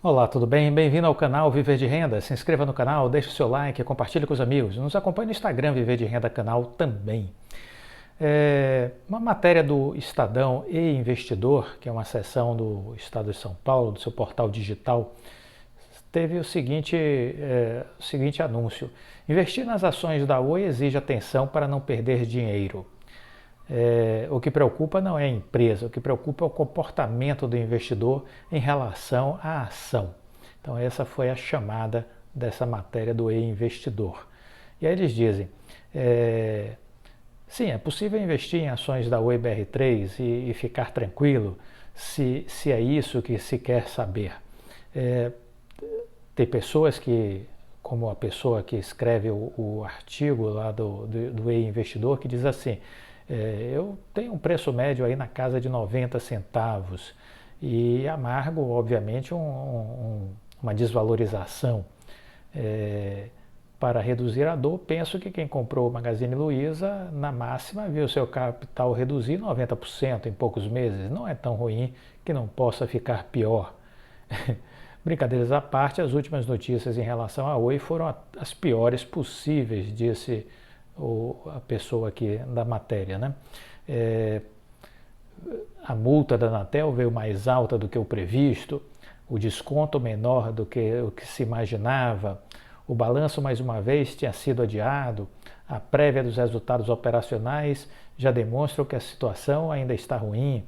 Olá, tudo bem? Bem-vindo ao canal Viver de Renda. Se inscreva no canal, deixe o seu like, compartilhe com os amigos. Nos acompanhe no Instagram Viver de Renda Canal também. Uma matéria do Estadão e Investidor, que é uma seção do Estado de São Paulo, do seu portal digital, teve o seguinte anúncio. Investir nas ações da Oi exige atenção para não perder dinheiro. O que preocupa não é a empresa, o que preocupa é o comportamento do investidor em relação à ação. Então essa foi a chamada dessa matéria do E-Investidor. E aí eles dizem, sim, é possível investir em ações da Oi BR3 e ficar tranquilo se é isso que se quer saber. É, Tem pessoas que, como a pessoa que escreve o artigo lá do E-Investidor, que diz assim, eu tenho um preço médio aí na casa de 90 centavos e amargo, obviamente, uma desvalorização. Para reduzir a dor, penso que quem comprou o Magazine Luiza, na máxima, viu seu capital reduzir 90% em poucos meses. Não é tão ruim que não possa ficar pior. Brincadeiras à parte, as últimas notícias em relação à Oi foram as piores possíveis, disse a pessoa aqui da matéria, né? A multa da Anatel veio mais alta do que o previsto, o desconto menor do que o que se imaginava, o balanço mais uma vez tinha sido adiado, a prévia dos resultados operacionais já demonstra que a situação ainda está ruim.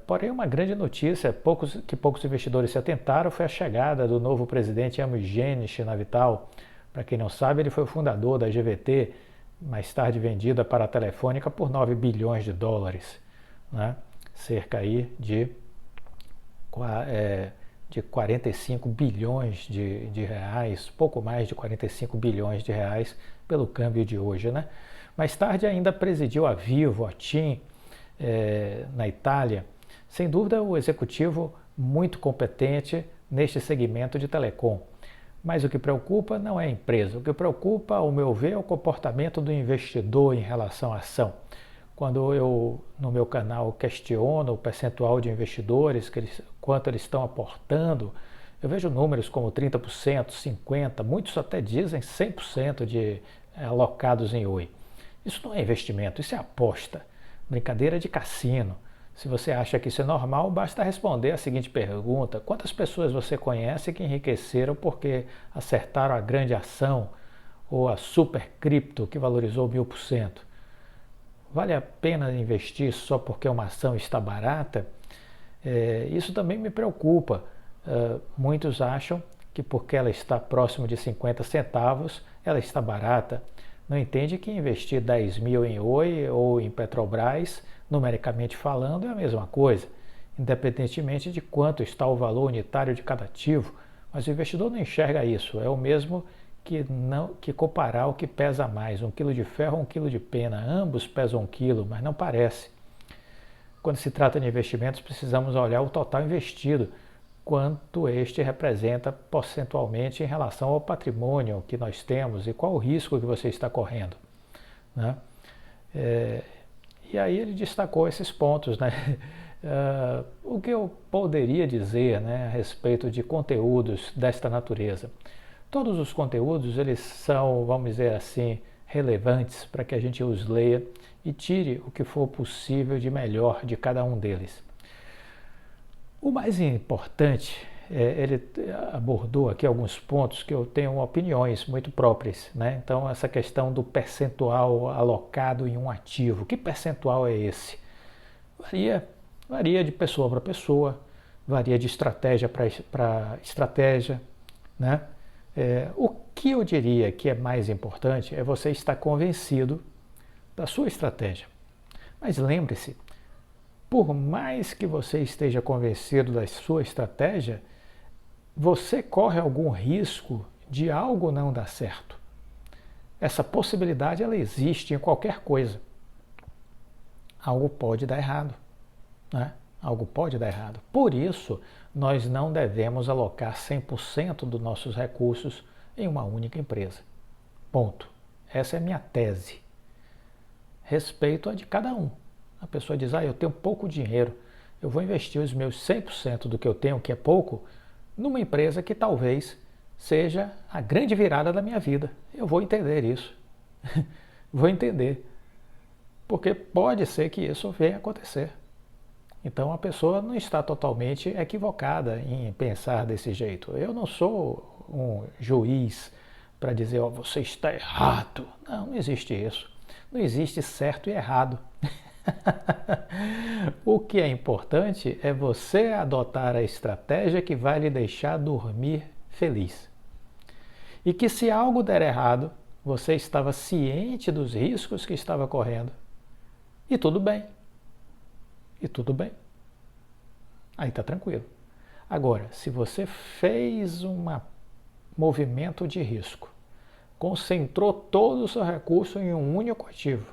Porém, uma grande notícia que poucos investidores se atentaram foi a chegada do novo presidente Eugênio Shinavital. Para quem não sabe, ele foi o fundador da GVT, mais tarde vendida para a Telefônica por 9 bilhões de dólares, né? Cerca aí de 45 bilhões de reais, pouco mais de 45 bilhões de reais pelo câmbio de hoje, né? Mais tarde ainda presidiu a Vivo, a TIM, na Itália. Sem dúvida, o executivo muito competente neste segmento de telecom. Mas o que preocupa não é a empresa. O que preocupa, ao meu ver, é o comportamento do investidor em relação à ação. Quando eu, no meu canal, questiono o percentual de investidores, quanto eles estão aportando, eu vejo números como 30%, 50%, muitos até dizem 100% de alocados em Oi. Isso não é investimento, isso é aposta. Brincadeira de cassino. Se você acha que isso é normal, basta responder a seguinte pergunta: quantas pessoas você conhece que enriqueceram porque acertaram a grande ação ou a super cripto que valorizou 1000%? Vale a pena investir só porque uma ação está barata? Isso também me preocupa. Muitos acham que porque ela está próximo de 50 centavos, ela está barata. Não entende que investir 10 mil em Oi ou em Petrobras, numericamente falando, é a mesma coisa, independentemente de quanto está o valor unitário de cada ativo. Mas o investidor não enxerga isso. É o mesmo que comparar o que pesa mais, 1 quilo de ferro ou 1 quilo de pena. Ambos pesam 1 quilo, mas não parece. Quando se trata de investimentos, precisamos olhar o total investido, quanto este representa percentualmente em relação ao patrimônio que nós temos e qual o risco que você está correndo, né? E aí ele destacou esses pontos, né? O que eu poderia dizer, né, a respeito de conteúdos desta natureza? Todos os conteúdos, eles são, vamos dizer assim, relevantes para que a gente os leia e tire o que for possível de melhor de cada um deles. O mais importante, ele abordou aqui alguns pontos que eu tenho opiniões muito próprias, né? Então, essa questão do percentual alocado em um ativo, que percentual é esse? Varia de pessoa para pessoa, varia de estratégia para estratégia, né? O que eu diria que é mais importante é você estar convencido da sua estratégia. Mas lembre-se, por mais que você esteja convencido da sua estratégia, você corre algum risco de algo não dar certo. Essa possibilidade ela existe em qualquer coisa. Algo pode dar errado, né? Algo pode dar errado. Por isso, nós não devemos alocar 100% dos nossos recursos em uma única empresa. Ponto. Essa é a minha tese. Respeito a de cada um. A pessoa diz, eu tenho pouco dinheiro, eu vou investir os meus 100% do que eu tenho, que é pouco, numa empresa que talvez seja a grande virada da minha vida. Eu vou entender isso. Vou entender. Porque pode ser que isso venha a acontecer. Então a pessoa não está totalmente equivocada em pensar desse jeito. Eu não sou um juiz para dizer, ó, você está errado. Não, não existe isso. Não existe certo e errado. O que é importante é você adotar a estratégia que vai lhe deixar dormir feliz. E que se algo der errado, você estava ciente dos riscos que estava correndo. E tudo bem. E tudo bem. Aí está tranquilo. Agora, se você fez um movimento de risco, concentrou todo o seu recurso em um único ativo,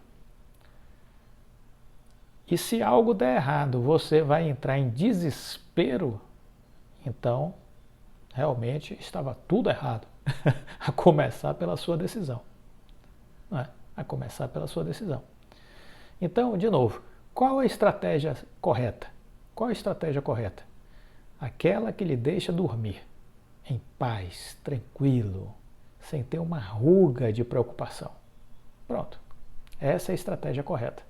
e se algo der errado, você vai entrar em desespero, então realmente estava tudo errado. A começar pela sua decisão. Não é? A começar pela sua decisão. Então, de novo, qual a estratégia correta? Qual a estratégia correta? Aquela que lhe deixa dormir em paz, tranquilo, sem ter uma ruga de preocupação. Pronto. Essa é a estratégia correta.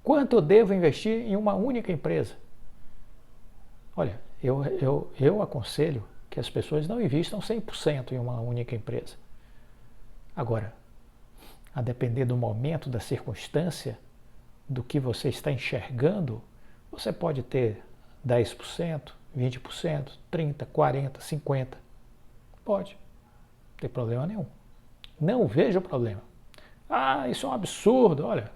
Quanto eu devo investir em uma única empresa? Olha, eu aconselho que as pessoas não investam 100% em uma única empresa. Agora, a depender do momento, da circunstância, do que você está enxergando, você pode ter 10%, 20%, 30%, 40%, 50%. Pode. Não tem problema nenhum. Não vejo problema. Ah, isso é um absurdo. Olha,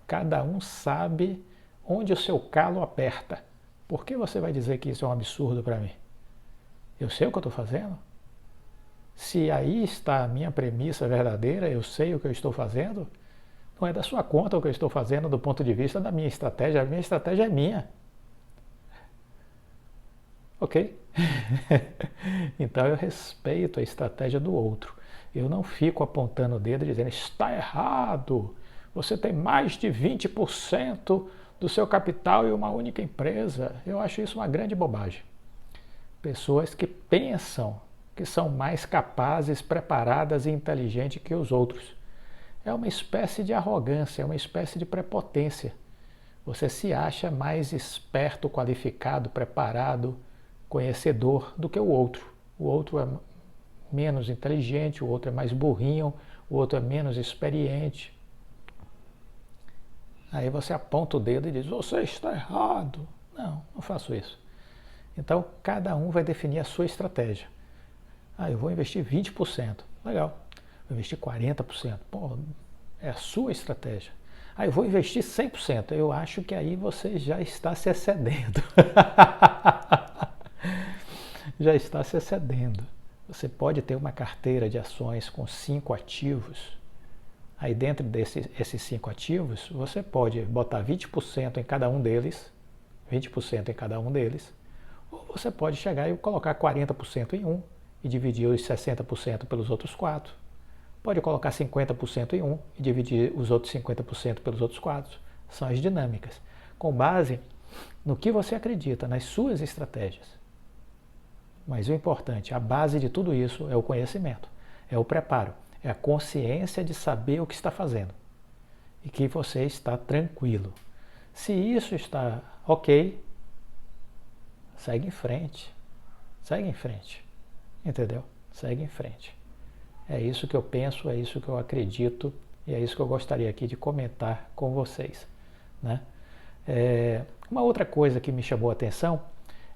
cada um sabe onde o seu calo aperta. Por que você vai dizer que isso é um absurdo para mim? Eu sei o que eu estou fazendo? Se aí está a minha premissa verdadeira, eu sei o que eu estou fazendo, não é da sua conta o que eu estou fazendo do ponto de vista da minha estratégia. A minha estratégia é minha. Ok? Então eu respeito a estratégia do outro. Eu não fico apontando o dedo e dizendo, está errado. Você tem mais de 20% do seu capital em uma única empresa. Eu acho isso uma grande bobagem. Pessoas que pensam que são mais capazes, preparadas e inteligentes que os outros. É uma espécie de arrogância, é uma espécie de prepotência. Você se acha mais esperto, qualificado, preparado, conhecedor do que o outro. O outro é menos inteligente, o outro é mais burrinho, o outro é menos experiente. Aí você aponta o dedo e diz, você está errado. Não, não faço isso. Então, cada um vai definir a sua estratégia. Ah, eu vou investir 20%. Legal. Vou investir 40%. Pô, é a sua estratégia. Ah, eu vou investir 100%. Eu acho que aí você já está se excedendo. Já está se excedendo. Você pode ter uma carteira de ações com 5 ativos. Aí dentro desses 5 ativos, você pode botar 20% em cada um deles, 20% em cada um deles, ou você pode chegar e colocar 40% em um e dividir os 60% pelos outros 4. Pode colocar 50% em um e dividir os outros 50% pelos outros 4. São as dinâmicas, com base no que você acredita, nas suas estratégias. Mas o importante, a base de tudo isso é o conhecimento, é o preparo, é a consciência de saber o que está fazendo e que você está tranquilo. Se isso está ok, segue em frente. Segue em frente. Entendeu? Segue em frente. É isso que eu penso, é isso que eu acredito e é isso que eu gostaria aqui de comentar com vocês. Né? Uma outra coisa que me chamou a atenção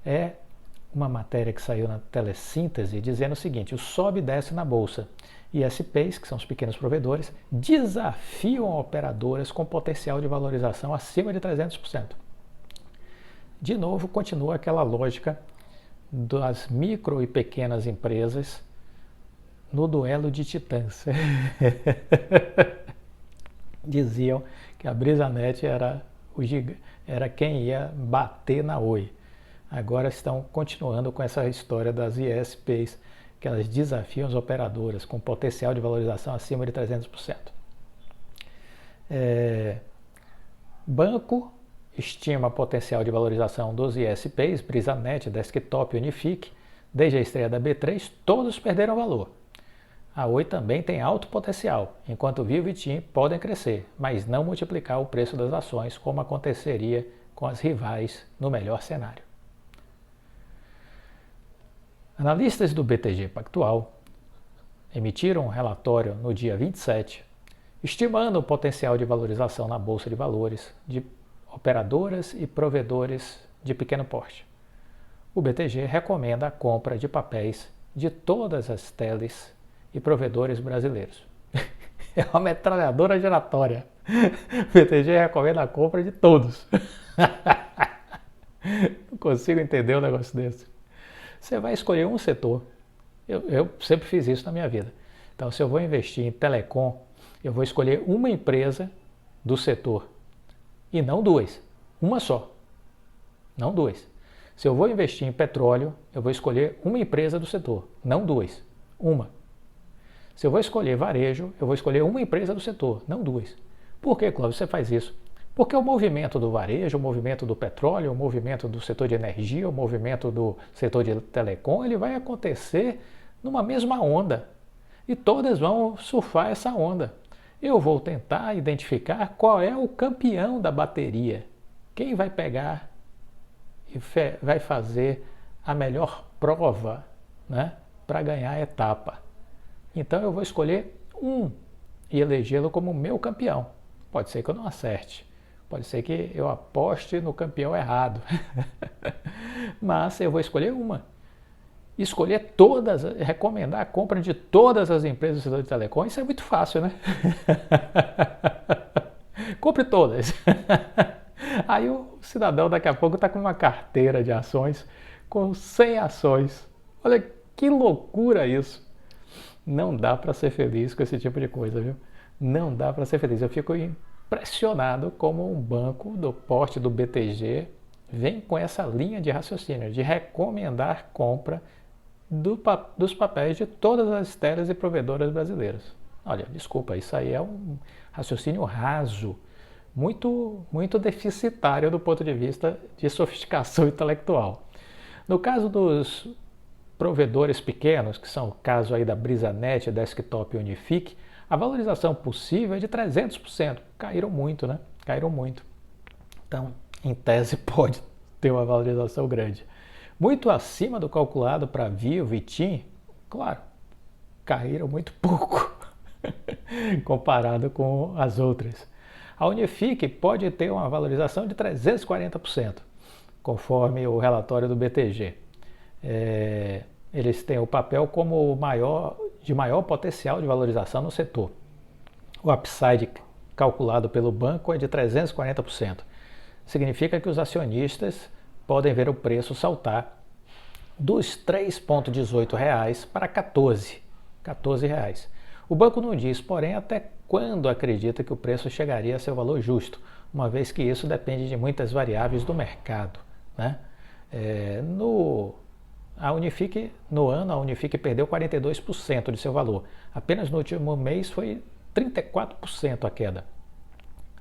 é uma matéria que saiu na Telesíntese dizendo o seguinte, o sobe e desce na bolsa. ISPs, que são os pequenos provedores, desafiam operadoras com potencial de valorização acima de 300%. De novo, continua aquela lógica das micro e pequenas empresas no duelo de titãs. Diziam que a Brisanet era quem ia bater na Oi. Agora estão continuando com essa história das ISPs, que elas desafiam as operadoras com potencial de valorização acima de 300%. Banco estima potencial de valorização dos ISPs, Brisanet, Desktop, Unifique, Desde a estreia da B3, todos perderam valor. A Oi também tem alto potencial, enquanto Vivo e TIM podem crescer, mas não multiplicar o preço das ações como aconteceria com as rivais no melhor cenário. Analistas do BTG Pactual emitiram um relatório no dia 27, estimando o potencial de valorização na Bolsa de Valores de operadoras e provedores de pequeno porte. O BTG recomenda a compra de papéis de todas as teles e provedores brasileiros. É uma metralhadora giratória. O BTG recomenda a compra de todos. Não consigo entender um negócio desse. Você vai escolher um setor. Eu sempre fiz isso na minha vida. Então, se eu vou investir em telecom, eu vou escolher uma empresa do setor e não duas. Uma só. Não duas. Se eu vou investir em petróleo, eu vou escolher uma empresa do setor, não duas. Uma. Se eu vou escolher varejo, eu vou escolher uma empresa do setor, não duas. Por que, Cláudio, você faz isso? Porque o movimento do varejo, o movimento do petróleo, o movimento do setor de energia, o movimento do setor de telecom, ele vai acontecer numa mesma onda. E todas vão surfar essa onda. Eu vou tentar identificar qual é o campeão da bateria. Quem vai pegar e vai fazer a melhor prova, né, para ganhar a etapa. Então eu vou escolher um e elegê-lo como meu campeão. Pode ser que eu não acerte, pode ser que eu aposte no campeão errado, mas eu vou escolher uma. Escolher todas, recomendar a compra de todas as empresas do setor de telecom, isso é muito fácil, né? Compre todas. Aí o cidadão daqui a pouco está com uma carteira de ações com 100 ações. Olha que loucura isso. Não dá para ser feliz com esse tipo de coisa, viu? Não dá para ser feliz. Eu fico impressionado como um banco do porte do BTG vem com essa linha de raciocínio, de recomendar compra dos papéis de todas as teles e provedoras brasileiras. Olha, desculpa, isso aí é um raciocínio raso, muito deficitário do ponto de vista de sofisticação intelectual. No caso dos provedores pequenos, que são o caso aí da Brisanet, Desktop e Unifique, a valorização possível é de 300%. Caíram muito, né? Caíram muito. Então, em tese, pode ter uma valorização grande. Muito acima do calculado para Vivo e TIM, claro, caíram muito pouco comparado com as outras. A Unifique pode ter uma valorização de 340%, conforme o relatório do BTG. Eles têm o papel como de maior potencial de valorização no setor. O upside calculado pelo banco é de 340%. Significa que os acionistas podem ver o preço saltar dos R$ 3,18 para R$ 14. O banco não diz, porém, até quando acredita que o preço chegaria a seu valor justo, uma vez que isso depende de muitas variáveis do mercado, né? A Unifique perdeu 42% de seu valor. Apenas no último mês foi 34% a queda.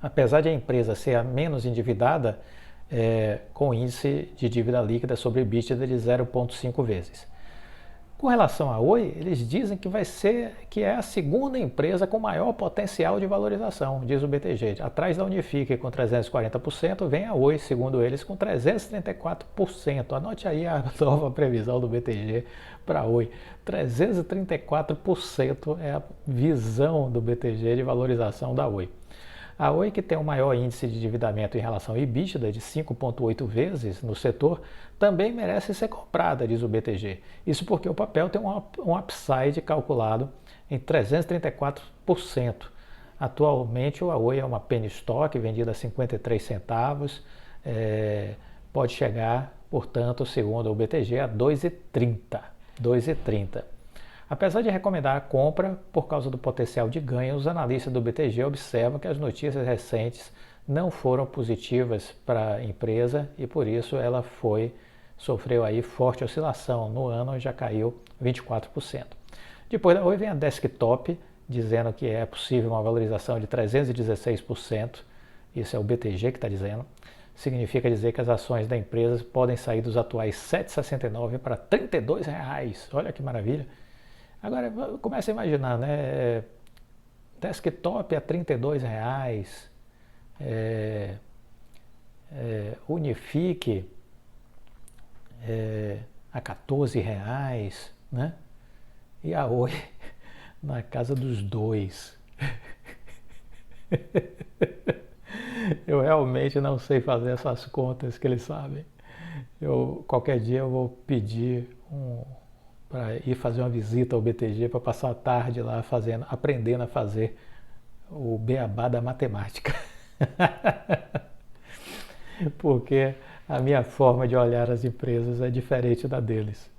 Apesar de a empresa ser a menos endividada, com índice de dívida líquida sobre EBITDA de 0,5 vezes. Com relação à Oi, eles dizem que é a segunda empresa com maior potencial de valorização, diz o BTG. Atrás da Unifique com 340%, vem a Oi, segundo eles, com 334%. Anote aí a nova previsão do BTG para a Oi. 334% é a visão do BTG de valorização da Oi. A Oi, que tem o maior índice de endividamento em relação ao EBITDA, de 5,8 vezes no setor, também merece ser comprada, diz o BTG. Isso porque o papel tem um upside calculado em 334%. Atualmente, a Oi é uma penny stock vendida a 53 centavos, pode chegar, portanto, segundo o BTG, a 2,30. Apesar de recomendar a compra por causa do potencial de ganho, os analistas do BTG observam que as notícias recentes não foram positivas para a empresa e por isso ela sofreu aí forte oscilação. No ano já caiu 24%. Depois da Oi vem a Desktop, dizendo que é possível uma valorização de 316%, isso é o BTG que está dizendo. significa dizer que as ações da empresa podem sair dos atuais R$ 7,69 para R$ 32. Olha que maravilha. Agora, comece a imaginar, né? Desktop a R$ 32, Unifique a R$ 14, né? E a Oi na casa dos 2. Eu realmente não sei fazer essas contas que eles sabem. Qualquer dia eu vou pedir para ir fazer uma visita ao BTG para passar a tarde lá aprendendo a fazer o beabá da matemática. Porque a minha forma de olhar as empresas é diferente da deles.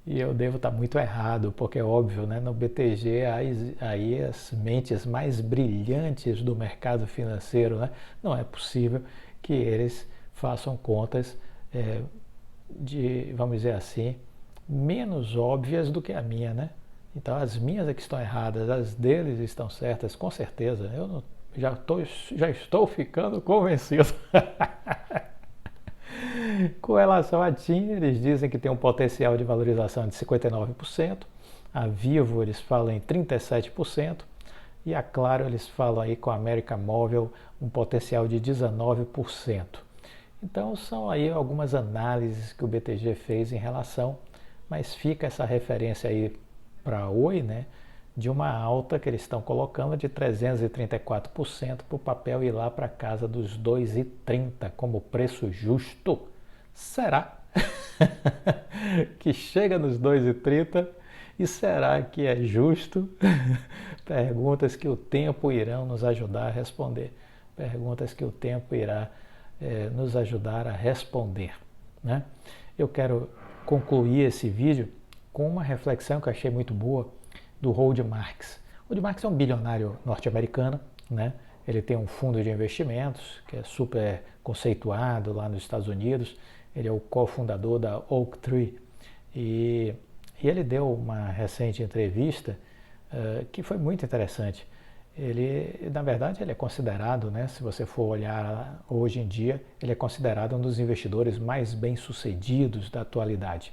E eu devo estar muito errado, porque é óbvio, né? No BTG, aí as mentes mais brilhantes do mercado financeiro, né? Não é possível que eles façam contas vamos dizer assim, menos óbvias do que a minha, né? Então as minhas é que estão erradas, as deles estão certas, com certeza. Eu não, já estou ficando convencido. Com relação à TIM, eles dizem que tem um potencial de valorização de 59%, a Vivo eles falam em 37%, e a Claro eles falam aí com a América Móvil um potencial de 19%. Então são aí algumas análises que o BTG fez em relação, mas fica essa referência aí para a Oi, né, de uma alta que eles estão colocando de 334% para o papel ir lá para casa dos 2,30 como preço justo. Será que chega nos 2,30 e será que é justo? Perguntas que o tempo irá nos ajudar a responder. Perguntas que o tempo irá nos ajudar a responder, né? Eu quero concluir esse vídeo com uma reflexão que eu achei muito boa do Howard Marks. Howard Marks é um bilionário norte-americano, né? Ele tem um fundo de investimentos que é super conceituado lá nos Estados Unidos. Ele é o cofundador da Oaktree e ele deu uma recente entrevista que foi muito interessante. Ele, na verdade, ele é considerado, né, se você for olhar hoje em dia, ele é considerado um dos investidores mais bem-sucedidos da atualidade.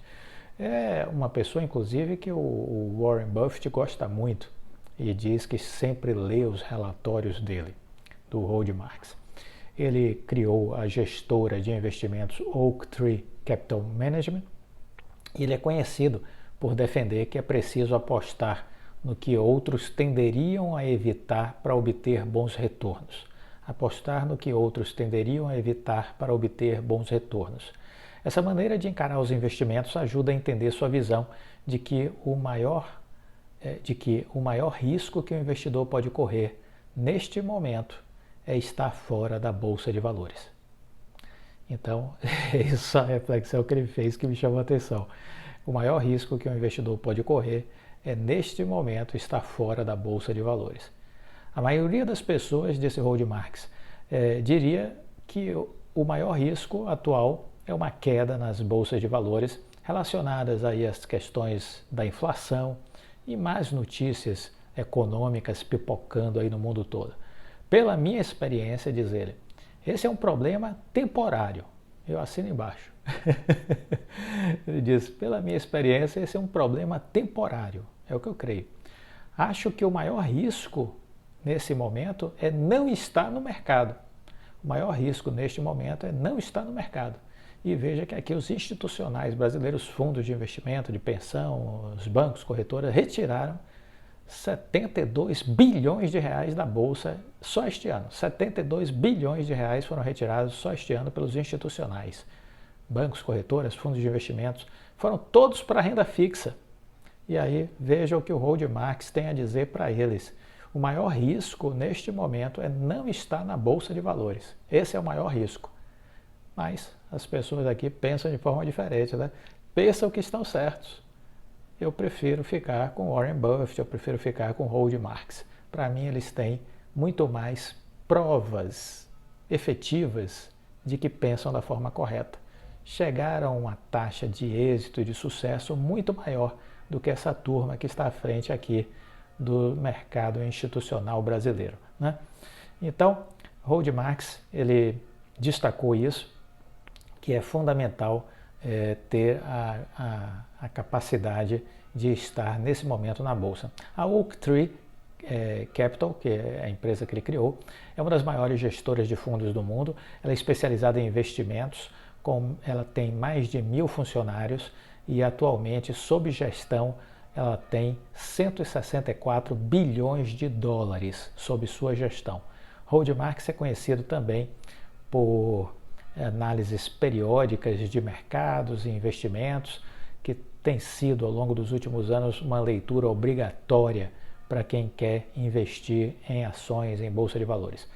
É uma pessoa, inclusive, que o Warren Buffett gosta muito e diz que sempre lê os relatórios dele, do Howard Marks. Ele criou a gestora de investimentos Oaktree Capital Management e ele é conhecido por defender que é preciso apostar no que outros tenderiam a evitar para obter bons retornos. Apostar no que outros tenderiam a evitar para obter bons retornos. Essa maneira de encarar os investimentos ajuda a entender sua visão de que o maior risco que o investidor pode correr neste momento é estar fora da Bolsa de Valores. Então, essa reflexão que ele fez que me chamou a atenção. O maior risco que um investidor pode correr é, neste momento, estar fora da Bolsa de Valores. A maioria das pessoas, disse Howard Marks, diria que o maior risco atual é uma queda nas bolsas de valores relacionadas aí às questões da inflação e mais notícias econômicas pipocando aí no mundo todo. Pela minha experiência, diz ele, esse é um problema temporário. Eu assino embaixo. Ele diz, pela minha experiência, esse é um problema temporário. É o que eu creio. Acho que o maior risco nesse momento é não estar no mercado. O maior risco neste momento é não estar no mercado. E veja que aqui os institucionais brasileiros, fundos de investimento, de pensão, os bancos, corretoras, retiraram 72 bilhões de reais da Bolsa só este ano. 72 bilhões de reais foram retirados só este ano pelos institucionais. Bancos, corretoras, fundos de investimentos, foram todos para a renda fixa. E aí veja o que o Howard Marks tem a dizer para eles. O maior risco neste momento é não estar na Bolsa de Valores. Esse é o maior risco. Mas as pessoas aqui pensam de forma diferente, né? Pensam que estão certos. Eu prefiro ficar com Warren Buffett, eu prefiro ficar com Howard Marks. Para mim, eles têm muito mais provas efetivas de que pensam da forma correta. Chegaram a uma taxa de êxito e de sucesso muito maior do que essa turma que está à frente aqui do mercado institucional brasileiro, né? Então, Howard Marks, ele destacou isso, que é fundamental ter a capacidade de estar nesse momento na Bolsa. A Oaktree Capital, que é a empresa que ele criou, é uma das maiores gestoras de fundos do mundo. Ela é especializada em investimentos, ela tem mais de 1.000 funcionários e atualmente, sob gestão, ela tem 164 bilhões de dólares sob sua gestão. Howard Marks é conhecido também por análises periódicas de mercados e investimentos, que tem sido ao longo dos últimos anos uma leitura obrigatória para quem quer investir em ações em bolsa de valores.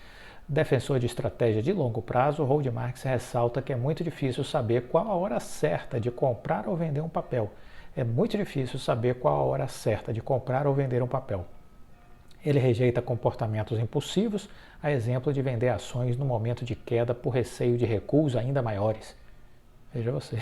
Defensor de estratégia de longo prazo, Howard Marks ressalta que é muito difícil saber qual a hora certa de comprar ou vender um papel. É muito difícil saber qual a hora certa de comprar ou vender um papel. Ele rejeita comportamentos impulsivos, a exemplo de vender ações no momento de queda por receio de recuos ainda maiores. Veja você.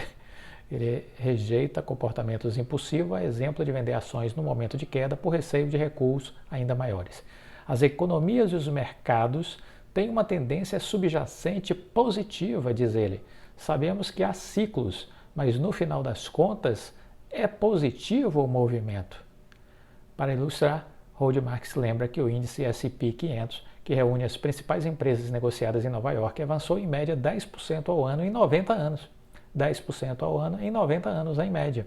Ele rejeita comportamentos impulsivos, a exemplo de vender ações no momento de queda por receio de recuos ainda maiores. As economias e os mercados têm uma tendência subjacente positiva, diz ele. Sabemos que há ciclos, mas no final das contas é positivo o movimento. Para ilustrar, Howard Marks lembra que o índice S&P 500, que reúne as principais empresas negociadas em Nova York, avançou em média 10% ao ano em 90 anos. 10% ao ano em 90 anos, em média.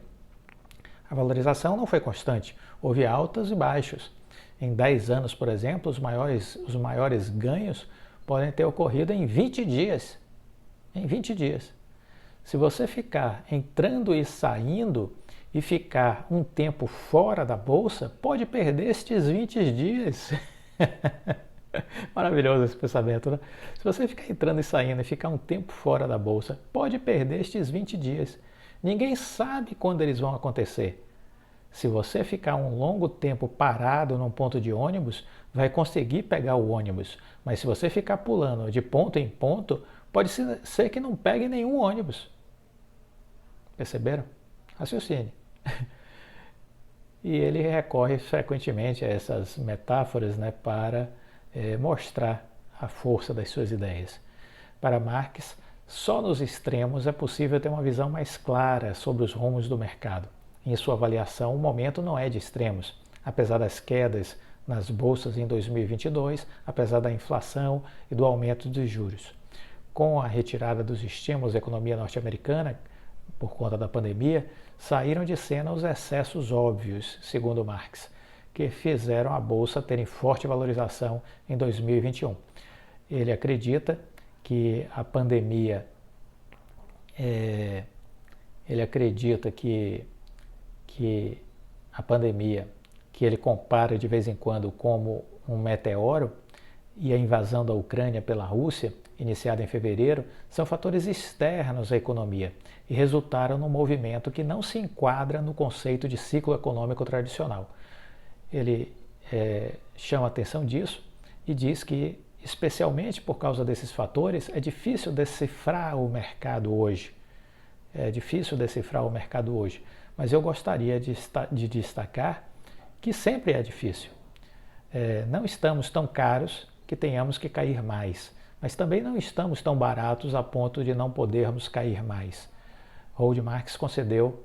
A valorização não foi constante, houve altas e baixos. Em 10 anos, por exemplo, os maiores ganhos podem ter ocorrido em 20 dias. Em 20 dias. Se você ficar entrando e saindo e ficar um tempo fora da bolsa, pode perder estes 20 dias. Maravilhoso esse pensamento, né? Se você ficar entrando e saindo e ficar um tempo fora da bolsa, pode perder estes 20 dias. Ninguém sabe quando eles vão acontecer. Se você ficar um longo tempo parado num ponto de ônibus, vai conseguir pegar o ônibus. Mas se você ficar pulando de ponto em ponto, pode ser que não pegue nenhum ônibus. Perceberam? Raciocínio. E ele recorre frequentemente a essas metáforas, né, para mostrar a força das suas ideias. Para Marx, só nos extremos é possível ter uma visão mais clara sobre os rumos do mercado. Em sua avaliação, o momento não é de extremos. Apesar das quedas nas bolsas em 2022, apesar da inflação e do aumento dos juros. Com a retirada dos estímulos da economia norte-americana, por conta da pandemia, saíram de cena os excessos óbvios, segundo Marx, que fizeram a bolsa ter forte valorização em 2021. Ele acredita que a pandemia, que ele compara de vez em quando como um meteoro, e a invasão da Ucrânia pela Rússia, iniciada em fevereiro, são fatores externos à economia e resultaram num movimento que não se enquadra no conceito de ciclo econômico tradicional. Ele chama a atenção disso e diz que, especialmente por causa desses fatores, é difícil decifrar o mercado hoje. Mas eu gostaria de destacar que sempre é difícil. Não estamos tão caros que tenhamos que cair mais, mas também não estamos tão baratos a ponto de não podermos cair mais. Howard Marks concedeu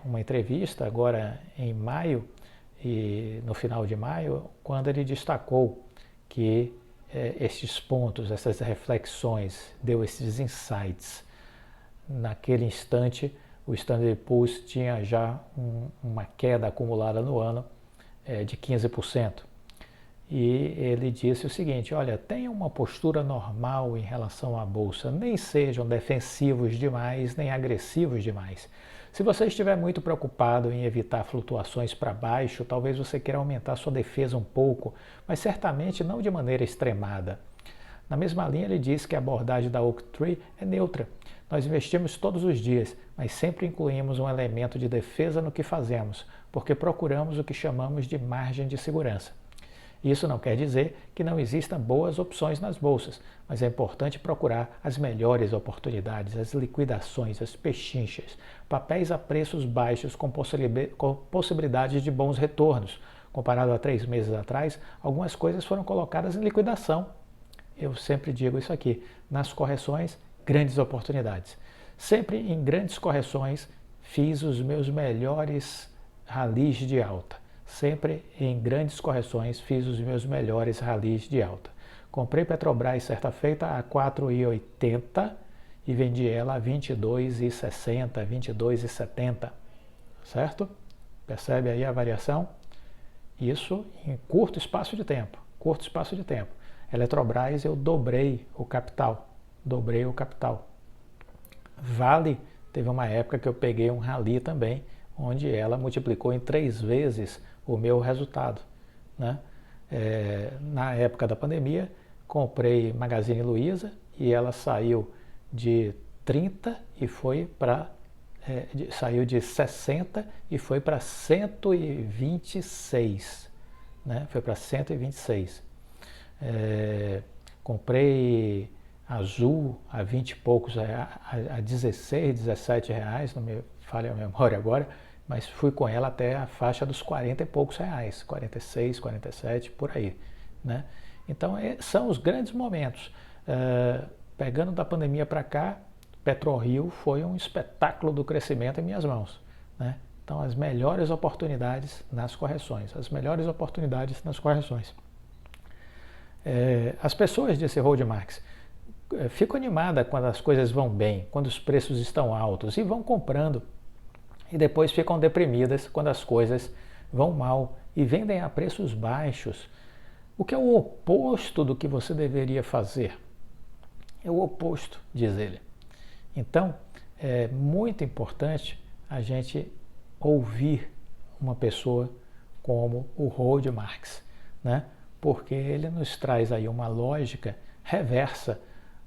uma entrevista agora em maio, e no final de maio, quando ele destacou que estes pontos, essas reflexões, deu esses insights. Naquele instante, o Standard & Poor's tinha já uma queda acumulada no ano de 15%. E ele disse o seguinte: olha, tenham uma postura normal em relação à bolsa, nem sejam defensivos demais, nem agressivos demais. Se você estiver muito preocupado em evitar flutuações para baixo, talvez você queira aumentar sua defesa um pouco, mas certamente não de maneira extremada. Na mesma linha, ele diz que a abordagem da Oaktree é neutra. Nós investimos todos os dias, mas sempre incluímos um elemento de defesa no que fazemos, porque procuramos o que chamamos de margem de segurança. Isso não quer dizer que não existam boas opções nas bolsas, mas é importante procurar as melhores oportunidades, as liquidações, as pechinchas, papéis a preços baixos com possibilidades de bons retornos. Comparado a 3 meses atrás, algumas coisas foram colocadas em liquidação. eu sempre digo isso aqui, nas correções, grandes oportunidades. Sempre em grandes correções, fiz os meus melhores ralis de alta. Sempre em grandes correções, fiz os meus melhores ralis de alta. Comprei Petrobras certa feita a 4,80 e vendi ela a 22,60, 22,70, certo? Percebe aí a variação? Isso em curto espaço de tempo, curto espaço de tempo. Eletrobras eu dobrei o capital, Vale, teve uma época que eu peguei um rally também, onde ela multiplicou em 3 vezes o meu resultado, né? Na época da pandemia, comprei Magazine Luiza e ela saiu de 30 e foi para saiu de 60 e foi para 126, né? Foi para 126. Comprei Azul a 20 e poucos, a 16, 17 reais, não me falha a memória agora, mas fui com ela até a faixa dos 40 e poucos reais, 46, 47, por aí, né? Então são os grandes momentos. Pegando da pandemia para cá, PetroRio foi um espetáculo do crescimento em minhas mãos, né? Então as melhores oportunidades nas correções, As pessoas desse Hold Marks ficam animadas quando as coisas vão bem, quando os preços estão altos e vão comprando, e depois ficam deprimidas quando as coisas vão mal e vendem a preços baixos, o que é o oposto do que você deveria fazer. É o oposto, diz ele. Então, é muito importante a gente ouvir uma pessoa como o Hold Marks, né? Porque ele nos traz aí uma lógica reversa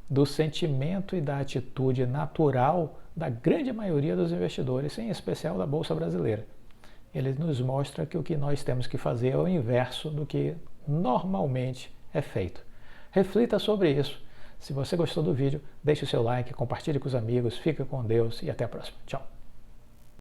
do sentimento e da atitude natural da grande maioria dos investidores, em especial da Bolsa Brasileira. Ele nos mostra que o que nós temos que fazer é o inverso do que normalmente é feito. Reflita sobre isso. Se você gostou do vídeo, deixe o seu like, compartilhe com os amigos, fica com Deus e até a próxima. Tchau!